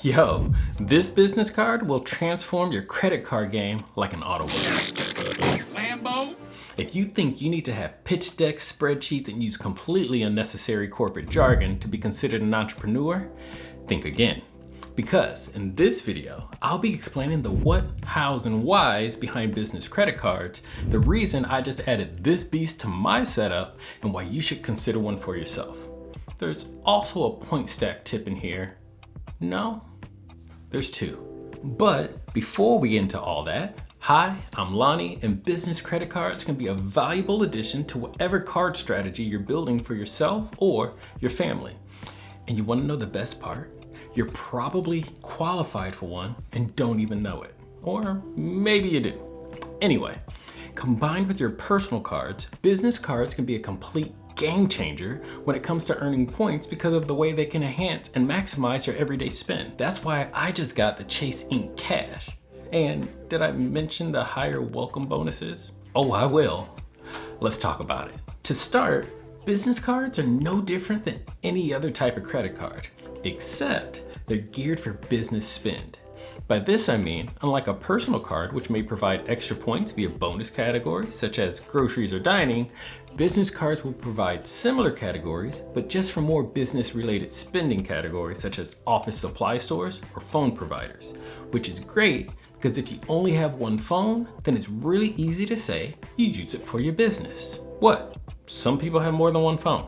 Yo, this business card will transform your credit card game like an auto Lambo. If you think you need to have pitch decks, spreadsheets, and use completely unnecessary corporate jargon to be considered an entrepreneur, think again. Because in this video, I'll be explaining the what, hows, and whys behind business credit cards, the reason I just added this beast to my setup, and why you should consider one for yourself. There's also a point stack tip in here. No? There's two. But before we get into all that, hi, I'm Lonnie, and business credit cards can be a valuable addition to whatever card strategy you're building for yourself or your family. And you want to know the best part? You're probably qualified for one and don't even know it. Or maybe you do. Anyway, combined with your personal cards, business cards can be a complete game changer when it comes to earning points because of the way they can enhance and maximize your everyday spend. That's why I just got the Chase Ink Cash. And did I mention the higher welcome bonuses? Oh, I will. Let's talk about it. To start, business cards are no different than any other type of credit card, except they're geared for business spend. By this I mean, unlike a personal card, which may provide extra points via bonus categories such as groceries or dining, business cards will provide similar categories, but just for more business-related spending categories such as office supply stores or phone providers, which is great because if you only have one phone, then it's really easy to say you use it for your business. What? Some people have more than one phone.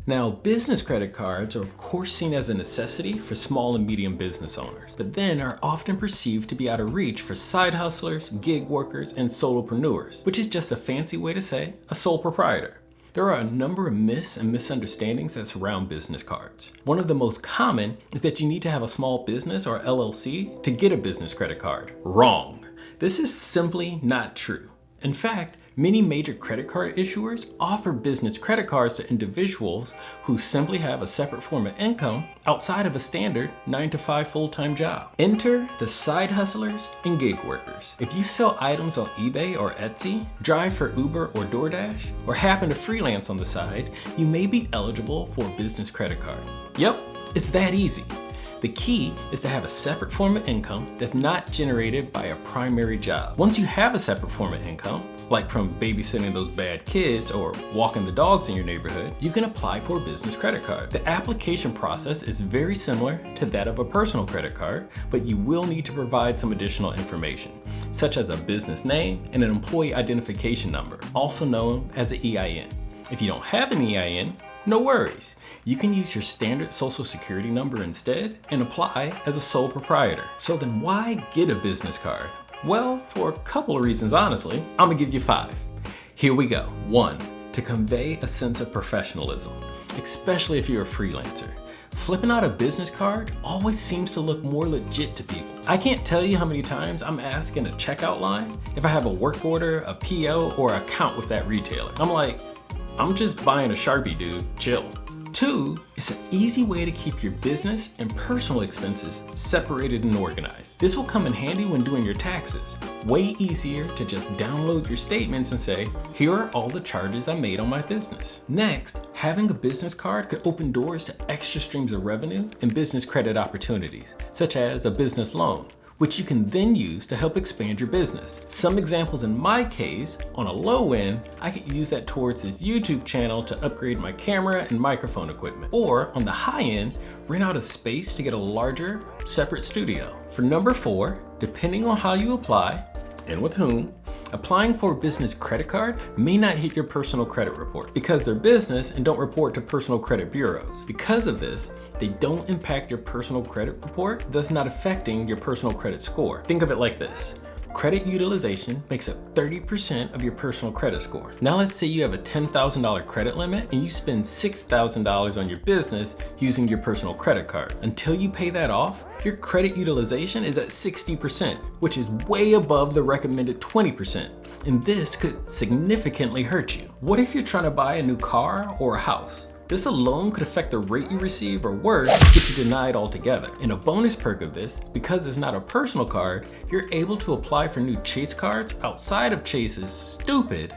Now, business credit cards are of course seen as a necessity for small and medium business owners, but then are often perceived to be out of reach for side hustlers, gig workers, and solopreneurs, which is just a fancy way to say a sole proprietor. There are a number of myths and misunderstandings that surround business cards. One of the most common is that you need to have a small business or LLC to get a business credit card. Wrong. This is simply not true. In fact, many major credit card issuers offer business credit cards to individuals who simply have a separate form of income outside of a standard 9-to-5 full-time job. Enter the side hustlers and gig workers. If you sell items on eBay or Etsy, drive for Uber or DoorDash, or happen to freelance on the side, you may be eligible for a business credit card. Yep, it's that easy. The key is to have a separate form of income that's not generated by a primary job. Once you have a separate form of income, like from babysitting those bad kids or walking the dogs in your neighborhood, you can apply for a business credit card. The application process is very similar to that of a personal credit card, but you will need to provide some additional information, such as a business name and an employee identification number, also known as an EIN. If you don't have an EIN, no worries. You can use your standard social security number instead and apply as a sole proprietor. So then why get a business card? Well, for a couple of reasons, honestly. I'm gonna give you 5. Here we go. 1, to convey a sense of professionalism, especially if you're a freelancer. Flipping out a business card always seems to look more legit to people. I can't tell you how many times I'm asked in a checkout line if I have a work order, a PO, or an account with that retailer. I'm like, I'm just buying a Sharpie, dude, chill. 2, it's an easy way to keep your business and personal expenses separated and organized. This will come in handy when doing your taxes. Way easier to just download your statements and say, here are all the charges I made on my business. Next, having a business card could open doors to extra streams of revenue and business credit opportunities, such as a business loan, which you can then use to help expand your business. Some examples in my case, on a low end, I could use that towards this YouTube channel to upgrade my camera and microphone equipment. Or on the high end, rent out a space to get a larger, separate studio. For number 4, depending on how you apply and with whom, applying for a business credit card may not hit your personal credit report because they're business and don't report to personal credit bureaus. Because of this, they don't impact your personal credit report, thus not affecting your personal credit score. Think of it like this. Credit utilization makes up 30% of your personal credit score. Now let's say you have a $10,000 credit limit and you spend $6,000 on your business using your personal credit card. Until you pay that off, your credit utilization is at 60%, which is way above the recommended 20%. And this could significantly hurt you. What if you're trying to buy a new car or a house? This alone could affect the rate you receive, or worse, get you denied altogether. And a bonus perk of this, because it's not a personal card, you're able to apply for new Chase cards outside of Chase's stupid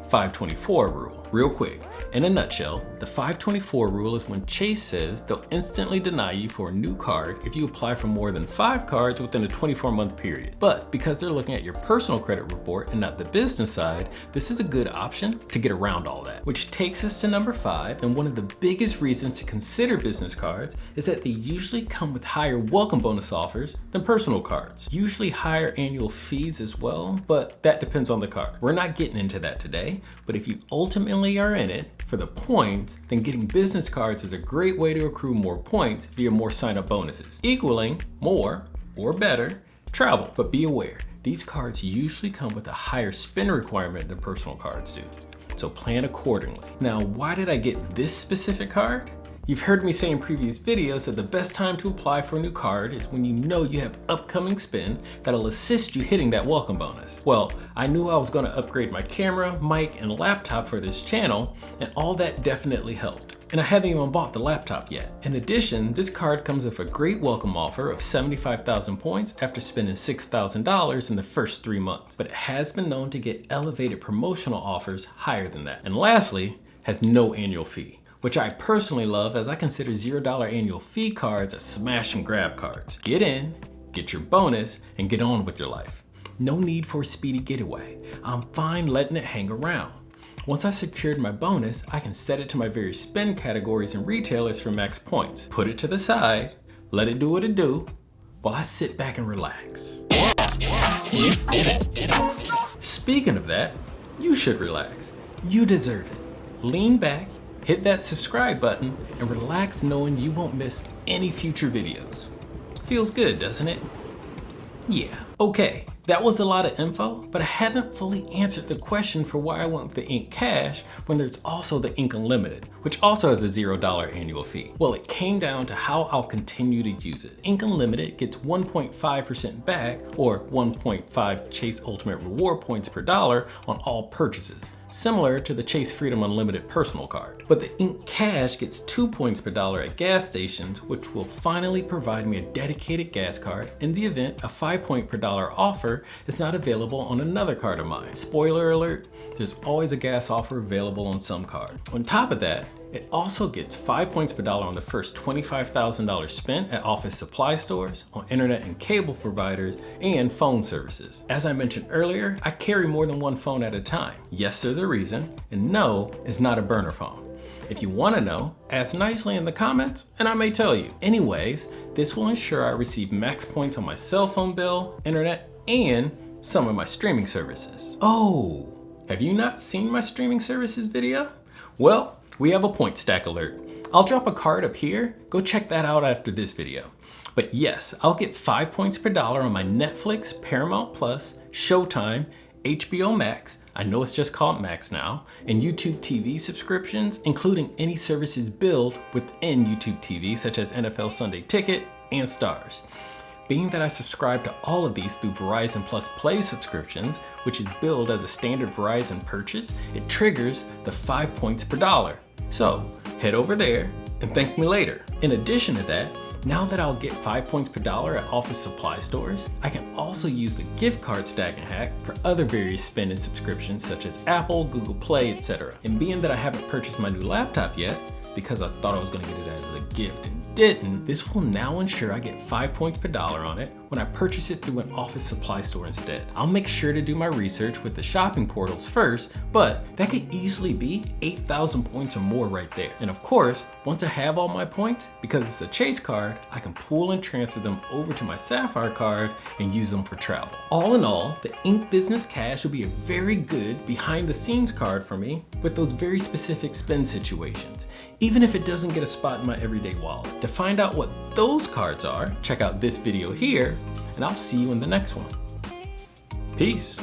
524 rule. Real quick, in a nutshell, the 524 rule is when Chase says they'll instantly deny you for a new card if you apply for more than 5 cards within a 24-month period. But because they're looking at your personal credit report and not the business side, this is a good option to get around all that. Which takes us to number 5, and one of the biggest reasons to consider business cards is that they usually come with higher welcome bonus offers than personal cards. Usually higher annual fees as well, but that depends on the card. We're not getting into that today, but if you ultimately are in it for the points, then getting business cards is a great way to accrue more points via more sign-up bonuses, equaling more or better travel. But be aware, these cards usually come with a higher spend requirement than personal cards do, so plan accordingly. Now, why did I get this specific card? You've heard me say in previous videos that the best time to apply for a new card is when you know you have upcoming spend that'll assist you hitting that welcome bonus. Well, I knew I was going to upgrade my camera, mic, and laptop for this channel, and all that definitely helped. And I haven't even bought the laptop yet. In addition, this card comes with a great welcome offer of 75,000 points after spending $6,000 in the first 3 months. But it has been known to get elevated promotional offers higher than that. And lastly, has no annual fee, which I personally love as I consider $0 annual fee cards as smash and grab cards. Get in, get your bonus, and get on with your life. No need for a speedy getaway. I'm fine letting it hang around. Once I secured my bonus, I can set it to my various spend categories and retailers for max points. Put it to the side, let it do what it do, while I sit back and relax. Speaking of that, you should relax. You deserve it. Lean back, hit that subscribe button, and relax knowing you won't miss any future videos. Feels good, doesn't it? Yeah. Okay, that was a lot of info, but I haven't fully answered the question for why I went with the Ink Cash when there's also the Ink Unlimited, which also has a $0 annual fee. Well, it came down to how I'll continue to use it. Ink Unlimited gets 1.5% back, or 1.5 Chase Ultimate Reward points per dollar on all purchases, similar to the Chase Freedom Unlimited personal card. But the Ink Cash gets 2 points per dollar at gas stations, which will finally provide me a dedicated gas card in the event a 5 point per dollar offer is not available on another card of mine. Spoiler alert, there's always a gas offer available on some cards. On top of that, it also gets 5 points per dollar on the first $25,000 spent at office supply stores, on internet and cable providers, and phone services. As I mentioned earlier, I carry more than one phone at a time. Yes, there's a reason, and no, it's not a burner phone. If you want to know, ask nicely in the comments and I may tell you. Anyways, this will ensure I receive max points on my cell phone bill, internet, and some of my streaming services. Oh, have you not seen my streaming services video? Well, we have a point stack alert. I'll drop a card up here. Go check that out after this video. But yes, I'll get 5 points per dollar on my Netflix, Paramount Plus, Showtime, HBO Max, I know it's just called Max now, and YouTube TV subscriptions, including any services billed within YouTube TV, such as NFL Sunday Ticket and Stars. Being that I subscribe to all of these through Verizon Plus Play subscriptions, which is billed as a standard Verizon purchase, it triggers the 5 points per dollar. So head over there and thank me later. In addition to that, now that I'll get 5 points per dollar at office supply stores, I can also use the gift card stacking hack for other various spend and subscriptions such as Apple, Google Play, etc. And being that I haven't purchased my new laptop yet, because I thought I was going to get it as a gift and didn't, this will now ensure I get 5 points per dollar on it when I purchase it through an office supply store instead. I'll make sure to do my research with the shopping portals first, but that could easily be 8,000 points or more right there. And of course, once I have all my points, because it's a Chase card, I can pull and transfer them over to my Sapphire card and use them for travel. All in all, the Ink Business Cash will be a very good behind the scenes card for me with those very specific spend situations, even if it doesn't get a spot in my everyday wallet. To find out what those cards are, check out this video here, and I'll see you in the next one. Peace.